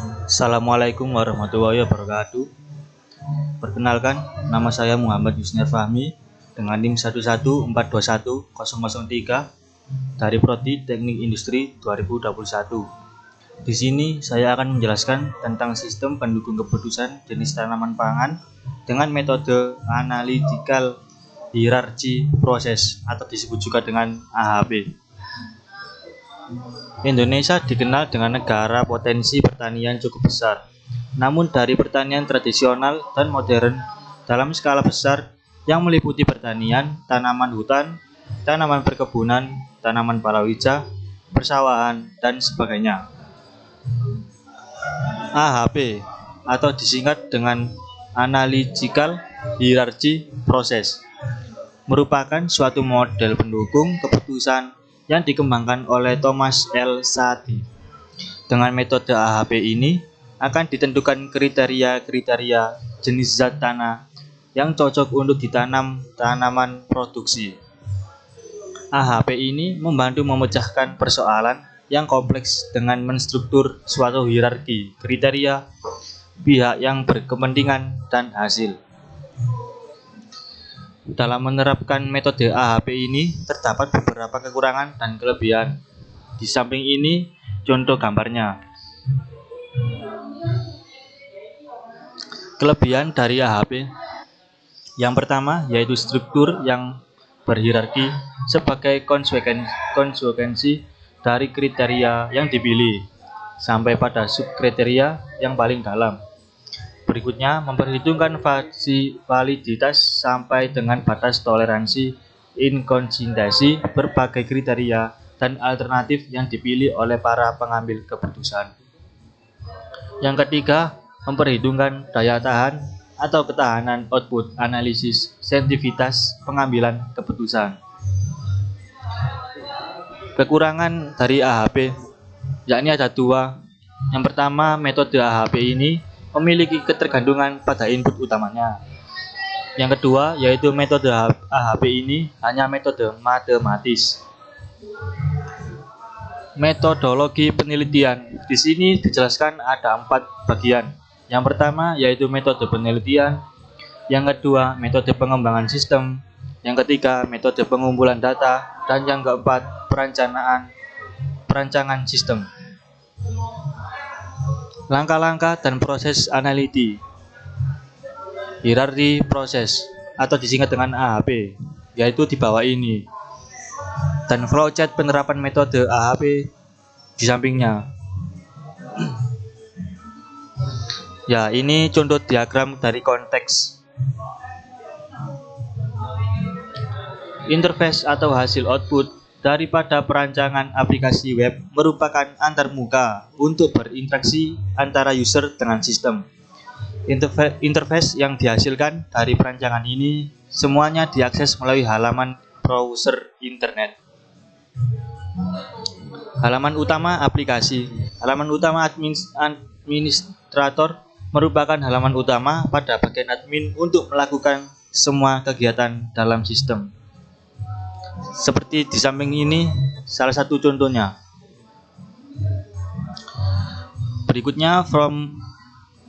Assalamualaikum warahmatullahi wabarakatuh. Perkenalkan, nama saya Muhammad Yusnir Fahmi dengan NIM 114210003 dari Prodi Teknik Industri 2021. Di sini saya akan menjelaskan tentang sistem pendukung keputusan jenis tanaman pangan dengan metode analytical hierarchy process atau disebut juga dengan AHP. Indonesia dikenal dengan negara potensi pertanian cukup besar. Namun dari pertanian tradisional dan modern dalam skala besar yang meliputi pertanian, tanaman hutan, tanaman perkebunan, tanaman palawija, persawahan, dan sebagainya. AHP atau disingkat dengan Analytical Hierarchy Process merupakan suatu model pendukung keputusan yang dikembangkan oleh Thomas L. Saaty. Dengan metode AHP ini akan ditentukan kriteria-kriteria jenis zat tanah yang cocok untuk ditanam tanaman produksi. AHP ini membantu memecahkan persoalan yang kompleks dengan menstruktur suatu hierarki kriteria, pihak yang berkepentingan, dan hasil. Dalam menerapkan metode AHP ini terdapat beberapa kekurangan dan kelebihan. Di samping ini contoh gambarnya. Kelebihan dari AHP yang pertama yaitu struktur yang berhierarki sebagai konsekuensi dari kriteria yang dipilih sampai pada subkriteria yang paling dalam. Berikutnya, memperhitungkan validitas sampai dengan batas toleransi inkonsistensi berbagai kriteria dan alternatif yang dipilih oleh para pengambil keputusan. Yang ketiga, memperhitungkan daya tahan atau ketahanan output analisis sensitivitas pengambilan keputusan. Kekurangan dari AHP yakni ada dua. Yang pertama, metode AHP ini memiliki ketergantungan pada input utamanya. Yang kedua, yaitu metode AHP ini hanya metode matematis. Metodologi penelitian. Di sini dijelaskan ada 4 bagian. Yang pertama, yaitu metode penelitian. Yang kedua, metode pengembangan sistem. Yang ketiga, metode pengumpulan data. Dan yang keempat, perancangan sistem. Langkah-langkah dan proses analiti hierarki proses atau disingkat dengan AHP, yaitu di bawah ini, dan flowchart penerapan metode AHP di sampingnya. Ya, ini contoh diagram dari konteks. Interface atau hasil output daripada perancangan aplikasi web merupakan antarmuka untuk berinteraksi antara user dengan sistem. Interface yang dihasilkan dari perancangan ini semuanya diakses melalui halaman browser internet. Halaman utama aplikasi. Halaman utama administrator merupakan halaman utama pada bagian admin untuk melakukan semua kegiatan dalam sistem. Seperti di samping ini salah satu contohnya. Berikutnya from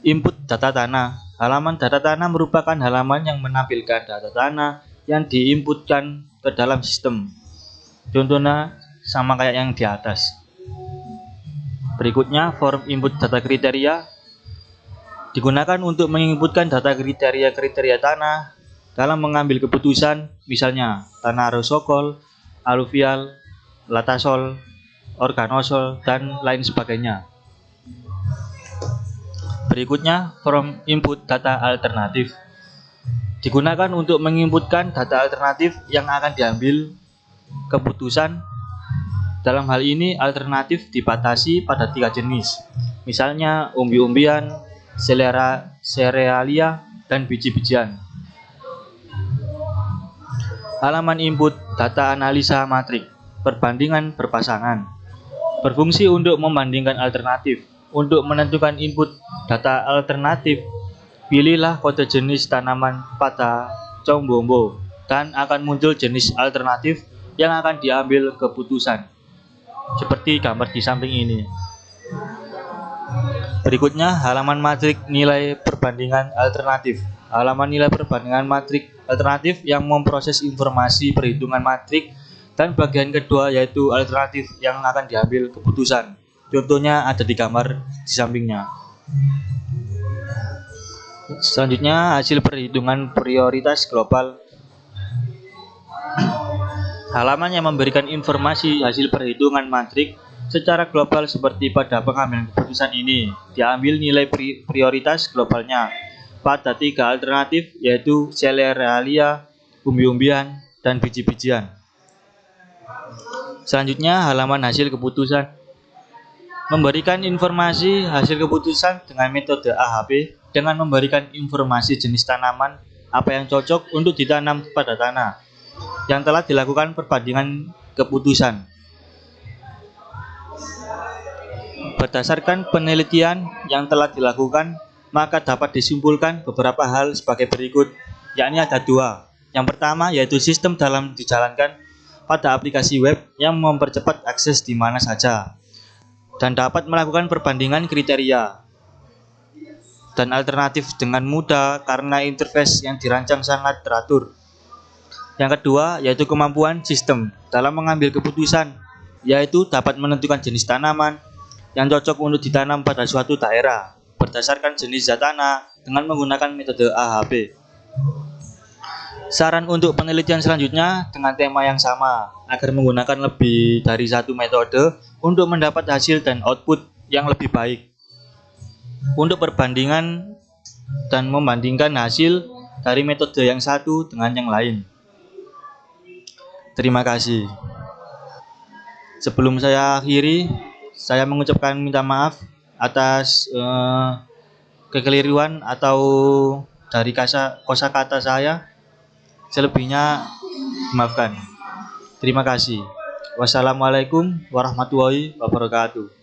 input data tanah. Halaman data tanah merupakan halaman yang menampilkan data tanah yang diinputkan ke dalam sistem. Contohnya sama kayak yang di atas. Berikutnya form input data kriteria digunakan untuk menginputkan data kriteria tanah dalam mengambil keputusan, misalnya tanah rosokol, aluvial, latasol, organosol, dan lain sebagainya. Berikutnya, from input data alternatif digunakan untuk menginputkan data alternatif yang akan diambil keputusan. Dalam hal ini, alternatif dibatasi pada 3 jenis, misalnya umbi-umbian, serealia, dan biji-bijian. Halaman input data analisa matrik, perbandingan berpasangan, berfungsi untuk membandingkan alternatif. Untuk menentukan input data alternatif, pilihlah kode jenis tanaman pada combombo dan akan muncul jenis alternatif yang akan diambil keputusan. Seperti gambar di samping ini. Berikutnya, halaman matrik nilai perbandingan alternatif. Halaman nilai perbandingan matrik alternatif yang memproses informasi perhitungan matrik, dan bagian kedua yaitu alternatif yang akan diambil keputusan. Contohnya ada di gambar di sampingnya. Selanjutnya, hasil perhitungan prioritas global. Halaman yang memberikan informasi hasil perhitungan matrik secara global seperti pada pengambilan keputusan ini diambil nilai prioritas globalnya pada 3 alternatif yaitu serealia, umbi-umbian, dan biji-bijian. Selanjutnya, halaman hasil keputusan memberikan informasi hasil keputusan dengan metode AHP dengan memberikan informasi jenis tanaman apa yang cocok untuk ditanam pada tanah yang telah dilakukan perbandingan keputusan. Berdasarkan penelitian yang telah dilakukan, maka dapat disimpulkan beberapa hal sebagai berikut, yakni ada 2. Yang pertama yaitu sistem dalam dijalankan pada aplikasi web yang mempercepat akses di mana saja dan dapat melakukan perbandingan kriteria dan alternatif dengan mudah karena interface yang dirancang sangat teratur. Yang kedua yaitu kemampuan sistem dalam mengambil keputusan, yaitu dapat menentukan jenis tanaman yang cocok untuk ditanam pada suatu daerah berdasarkan jenis zat tanah dengan menggunakan metode AHP. Saran untuk penelitian selanjutnya dengan tema yang sama agar menggunakan lebih dari satu metode untuk mendapat hasil dan output yang lebih baik. Untuk perbandingan dan membandingkan hasil dari metode yang satu dengan yang lain. Terima kasih. Sebelum saya akhiri, saya mengucapkan minta maaf atas kekeliruan atau dari kosakata saya. Selebihnya maafkan. Terima kasih. Wassalamualaikum warahmatullahi wabarakatuh.